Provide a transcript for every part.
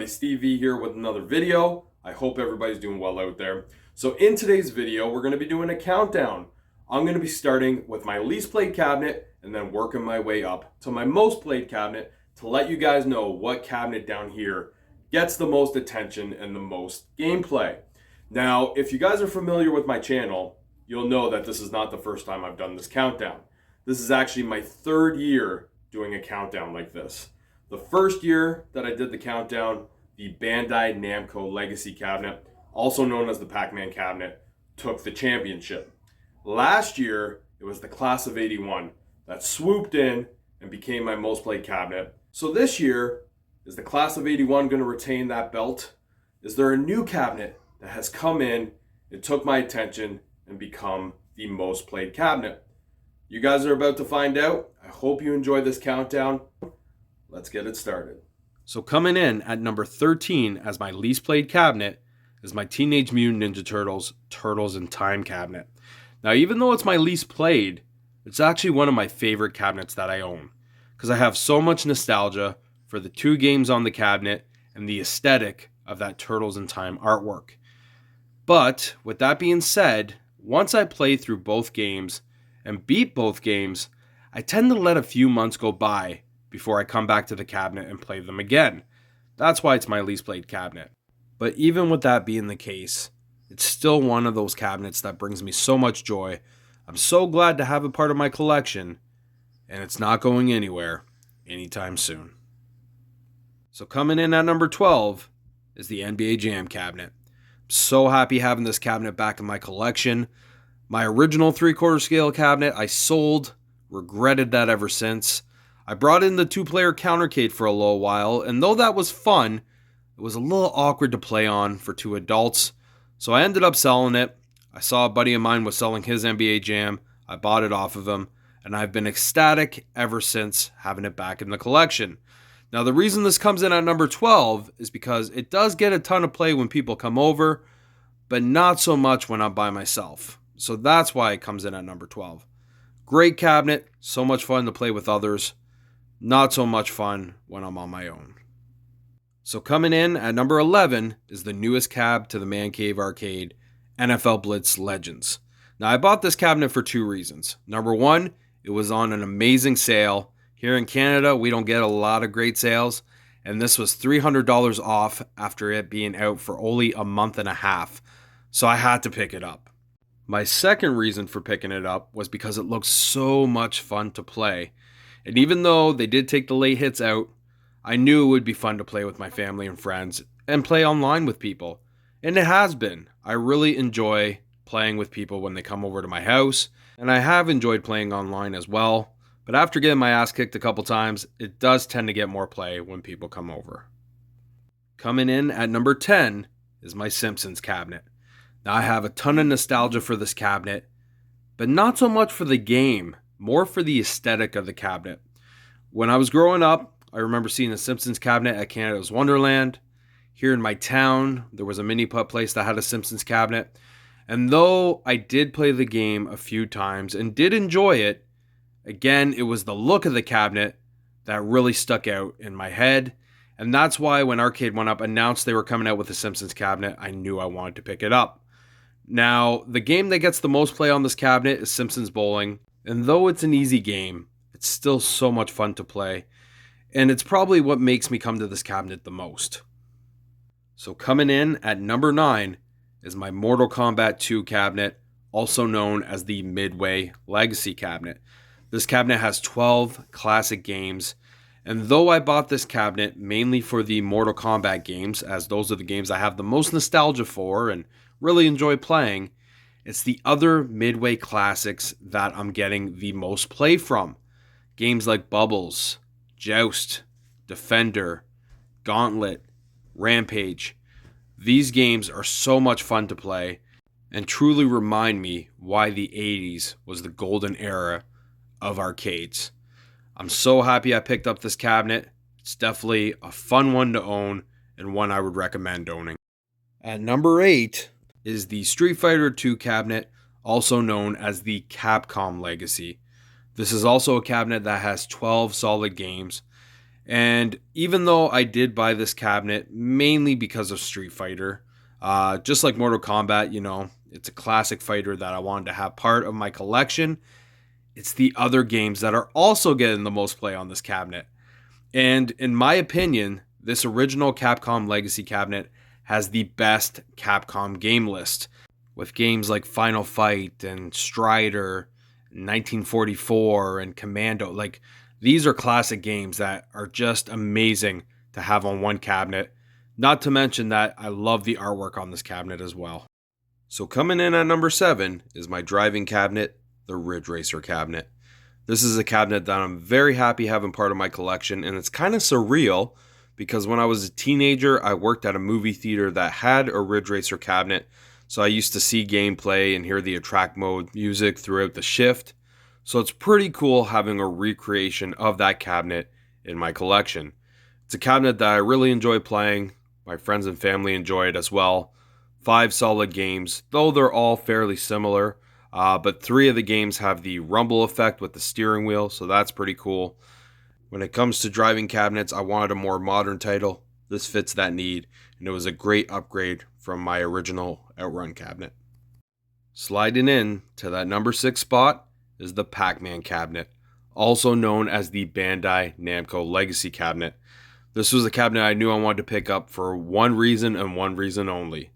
everybody, Steve V here with another video. I hope everybody's doing well out there. So in today's video, we're going to be doing a countdown. I'm going to be starting with my least played cabinet and then working my way up to my most played cabinet to let you guys know what cabinet down here gets the most attention and the most gameplay. Now, if you guys are familiar with my channel, you'll know that this is not the first time I've done this countdown. This is actually my third year doing a countdown like this. The first year that I did the countdown, the Bandai Namco Legacy cabinet, also known as the PacMan cabinet, took the championship. Last year, it was the Class of 81 that swooped in and became my most played cabinet. So this year, is the Class of 81 going to retain that belt? Is there a new cabinet that has come in and took my attention and become the most played cabinet? You guys are about to find out. I hope you enjoy this countdown. Let's get it started. So coming in at number 13 as my least played cabinet is my Teenage Mutant Ninja Turtles Turtles in Time cabinet. Now, even though it's my least played, it's actually one of my favorite cabinets that I own because I have so much nostalgia for the two games on the cabinet and the aesthetic of that Turtles in Time artwork. But with that being said, once I play through both games and beat both games, I tend to let a few months go by before I come back to the cabinet and play them again. That's why it's my least played cabinet. But even with that being the case, it's still one of those cabinets that brings me so much joy. I'm so glad to have it part of my collection, and it's not going anywhere anytime soon. So coming in at number 12 is the NBA Jam cabinet. I'm so happy having this cabinet back in my collection. My original 3/4 scale cabinet I sold, regretted that ever since. I brought in the 2-player countercade for a little while, and though that was fun, it was a little awkward to play on for two adults, so I ended up selling it. I saw a buddy of mine was selling his NBA Jam, I bought it off of him, and I've been ecstatic ever since having it back in the collection. Now, the reason this comes in at number 12 is because it does get a ton of play when people come over, but not so much when I'm by myself. So that's why it comes in at number 12. Great cabinet, so much fun to play with others. Not so much fun when I'm on my own. So coming in at number 11 is the newest cab to the Mancave arcade, NFL Blitz Legends. Now, I bought this cabinet for two reasons. Number one, it was on an amazing sale. Here in Canada, we don't get a lot of great sales, and this was $300 off after it being out for only a month and a half. So I had to pick it up. My second reason for picking it up was because it looks so much fun to play. And even though they did take the late hits out, I knew it would be fun to play with my family and friends and play online with people. And it has been. I really enjoy playing with people when they come over to my house, and I have enjoyed playing online as well. But after getting my ass kicked a couple times, it does tend to get more play when people come over. Coming in at number 10 is my Simpsons cabinet. Now, I have a ton of nostalgia for this cabinet, but not so much for the game, more for the aesthetic of the cabinet. When I was growing up, I remember seeing the Simpsons cabinet at Canada's Wonderland. Here in my town, there was a mini-putt place that had a Simpsons cabinet. And though I did play the game a few times and did enjoy it, again, it was the look of the cabinet that really stuck out in my head. And that's why when Arcade 1UP announced they were coming out with a Simpsons cabinet, I knew I wanted to pick it up. Now, the game that gets the most play on this cabinet is Simpsons Bowling. And though it's an easy game, it's still so much fun to play. And it's probably what makes me come to this cabinet the most. So coming in at number 9 is my Mortal Kombat 2 cabinet, also known as the Midway Legacy cabinet. This cabinet has 12 classic games. And though I bought this cabinet mainly for the Mortal Kombat games, as those are the games I have the most nostalgia for and really enjoy playing, it's the other Midway classics that I'm getting the most play from. Games like Bubbles, Joust, Defender, Gauntlet, Rampage. These games are so much fun to play and truly remind me why the 80s was the golden era of arcades. I'm so happy I picked up this cabinet. It's definitely a fun one to own and one I would recommend owning. At number 8 is the Street Fighter 2 cabinet, also known as the Capcom Legacy. This is also a cabinet that has 12 solid games, And even though I did buy this cabinet mainly because of Street Fighter, just like Mortal Kombat, it's a classic fighter that I wanted to have part of my collection. It's the other games that are also getting the most play on this cabinet. And in my opinion, this original Capcom Legacy cabinet has the best Capcom game list, with games like Final Fight and Strider, 1944 and Commando. Like, these are classic games that are just amazing to have on one cabinet. Not to mention that I love the artwork on this cabinet as well. So coming in at number 7 is my driving cabinet, the Ridge Racer cabinet. This is a cabinet that I'm very happy having part of my collection, and it's kind of surreal because when I was a teenager, I worked at a movie theater that had a Ridge Racer cabinet, so I used to see gameplay and hear the attract mode music throughout the shift. So it's pretty cool having a recreation of that cabinet in my collection. It's a cabinet that I really enjoy playing. My friends and family enjoy it as well. 5 solid games, though they're all fairly similar. But 3 of the games have the rumble effect with the steering wheel, so that's pretty cool. When it comes to driving cabinets, I wanted a more modern title. This fits that need, and it was a great upgrade from my original Outrun cabinet. Sliding in to that number 6 spot is the PacMan cabinet, also known as the Bandai Namco Legacy cabinet. This was a cabinet I knew I wanted to pick up for one reason and one reason only.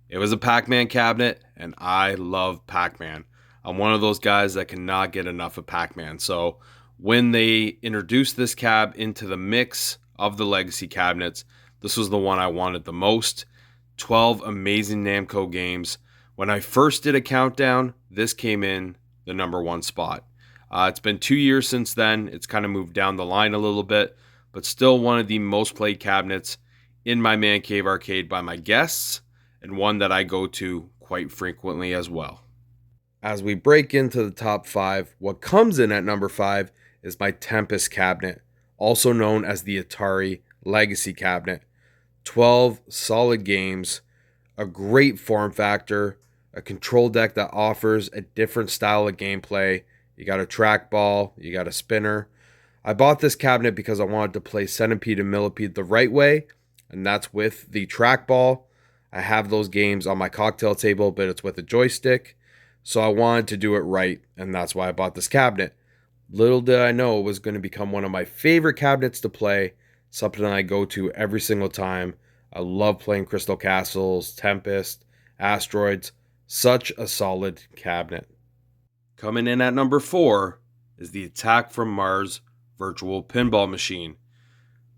It was a Pac-Man cabinet, and I love Pac-Man. I'm one of those guys that cannot get enough of Pac-Man. So when they introduced this cab into the mix of the legacy cabinets, this was the one I wanted the most. 12 amazing Namco games. When I first did a countdown, this came in the number 1 spot. It's been 2 years since then. It's kind of moved down the line a little bit, but still one of the most played cabinets in my man cave arcade by my guests, and one that I go to quite frequently as well. As we break into the top 5, what comes in at number 5 is my Tempest cabinet, also known as the Atari Legacy cabinet. 12 solid games, a great form factor, a control deck that offers a different style of gameplay. You got a trackball, you got a spinner. I bought this cabinet because I wanted to play Centipede and Millipede the right way, and that's with the trackball. I have those games on my cocktail table, but it's with a joystick. So I wanted to do it right, and that's why I bought this cabinet. Little did I know it was going to become one of my favorite cabinets to play, something I go to every single time. I love playing Crystal Castles, Tempest, Asteroids. Such a solid cabinet. Coming in at number 4 is the Attack from Mars virtual pinball machine.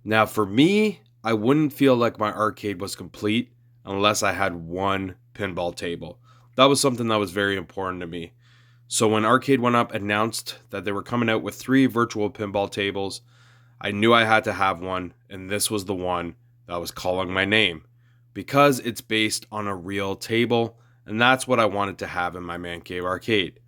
Now for me, I wouldn't feel like my arcade was complete unless I had one pinball table. That was something that was very important to me. So when Arcade 1UP announced that they were coming out with 3 virtual pinball tables, I knew I had to have one, and this was the one that was calling my name, because it's based on a real table, and that's what I wanted to have in my man cave arcade.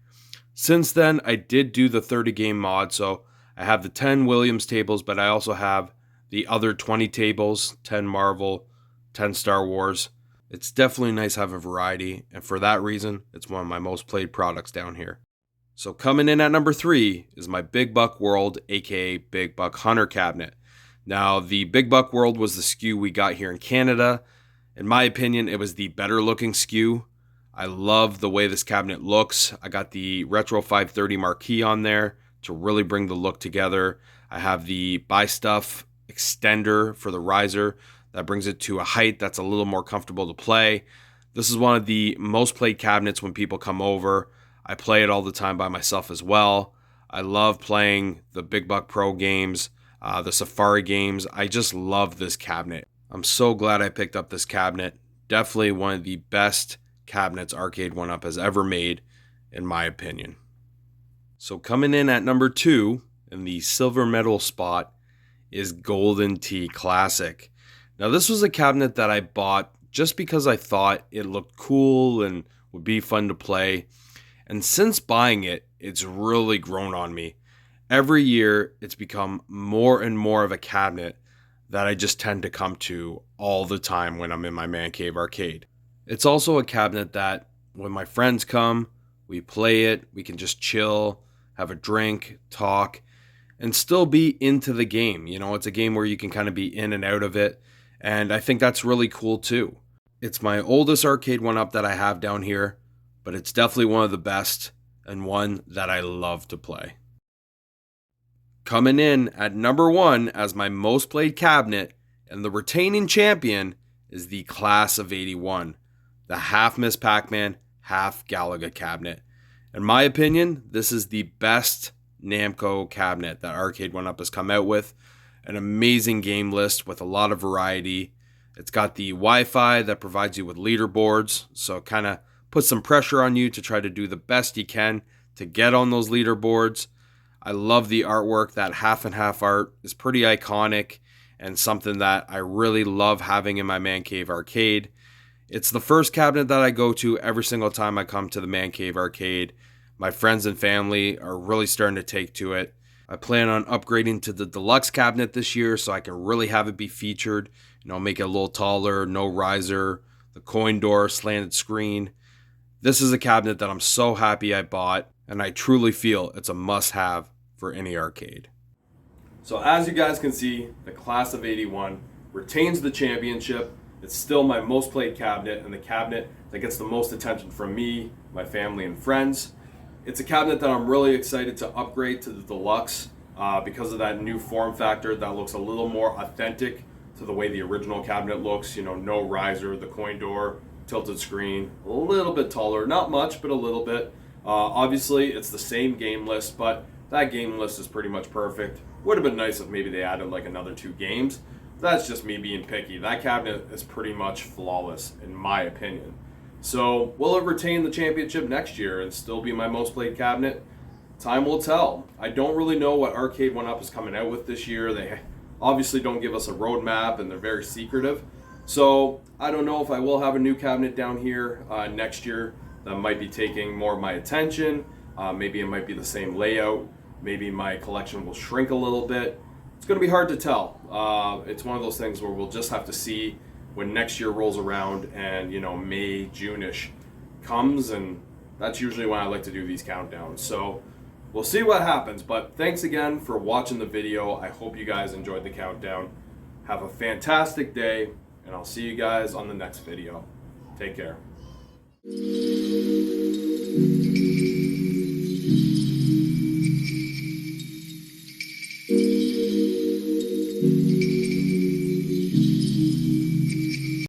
Since then, I did do the 30 game mod, so I have the 10 Williams tables, but I also have the other 20 tables, 10 Marvel, 10 Star Wars. It's definitely nice to have a variety, and for that reason, it's one of my most played products down here. So coming in at number 3 is my Big Buck World, aka Big Buck Hunter cabinet. Now, the Big Buck World was the SKU we got here in Canada. In my opinion, it was the better looking SKU. I love the way this cabinet looks. I got the Retro 530 marquee on there to really bring the look together. I have the Buy Stuff extender for the riser that brings it to a height that's a little more comfortable to play. This is one of the most played cabinets when people come over. I play it all the time by myself as well. I love playing the Big Buck Pro games, the Safari games. I just love this cabinet. I'm so glad I picked up this cabinet. Definitely one of the best cabinets Arcade 1UP has ever made, in my opinion. So coming in at number 2 in the silver medal spot is Golden Tee Classic. Now this was a cabinet that I bought just because I thought it looked cool and would be fun to play. And since buying it, it's really grown on me. Every year, it's become more and more of a cabinet that I just tend to come to all the time when I'm in my man cave arcade. It's also a cabinet that when my friends come, we play it, we can just chill, have a drink, talk, and still be into the game. You know, it's a game where you can kind of be in and out of it, and I think that's really cool too. It's my oldest arcade one-up that I have down here, but it's definitely one of the best and one that I love to play. Coming in at number 1 as my most played cabinet and the retaining champion is the Class of 81, the half Miss PacMan, half Galaga cabinet. In my opinion, this is the best Namco cabinet that Arcade 1-Up has come out with. An amazing game list with a lot of variety. It's got the Wi-Fi that provides you with leaderboards, so it kind of puts some pressure on you to try to do the best you can to get on those leaderboards. I love the artwork. That half and half art is pretty iconic and something that I really love having in my Mancave arcade. It's the first cabinet that I go to every single time I come to the Mancave arcade. My friends and family are really starting to take to it. I plan on upgrading to the deluxe cabinet this year so I can really have it be featured. You know, make it a little taller, no riser, the coin door, slanted screen. This is a cabinet that I'm so happy I bought, and I truly feel it's a must-have for any arcade. So as you guys can see, the Class of 81 retains the championship. It's still my most played cabinet and the cabinet that gets the most attention from me, my family, and friends. It's a cabinet that I'm really excited to upgrade to the deluxe because of that new form factor that looks a little more authentic to the way the original cabinet looks. You know, no riser, the coin door, tilted screen, a little bit taller, not much, but a little bit. Obviously, it's the same game list, but that game list is pretty much perfect. Would have been nice if maybe they added like another 2 games. That's just me being picky. That cabinet is pretty much flawless, in my opinion. So, will it retain the championship next year and still be my most played cabinet? Time will tell. I don't really know what Arcade 1-Up is coming out with this year. They obviously don't give us a roadmap and they're very secretive. So, I don't know if I will have a new cabinet down here next year that might be taking more of my attention. Maybe it might be the same layout. Maybe my collection will shrink a little bit. It's going to be hard to tell. It's one of those things where we'll just have to see when next year rolls around and, you know, May, June-ish comes, and that's usually when I like to do these countdowns. So we'll see what happens, but thanks again for watching the video. I hope you guys enjoyed the countdown. Have a fantastic day, and I'll see you guys on the next video. Take care.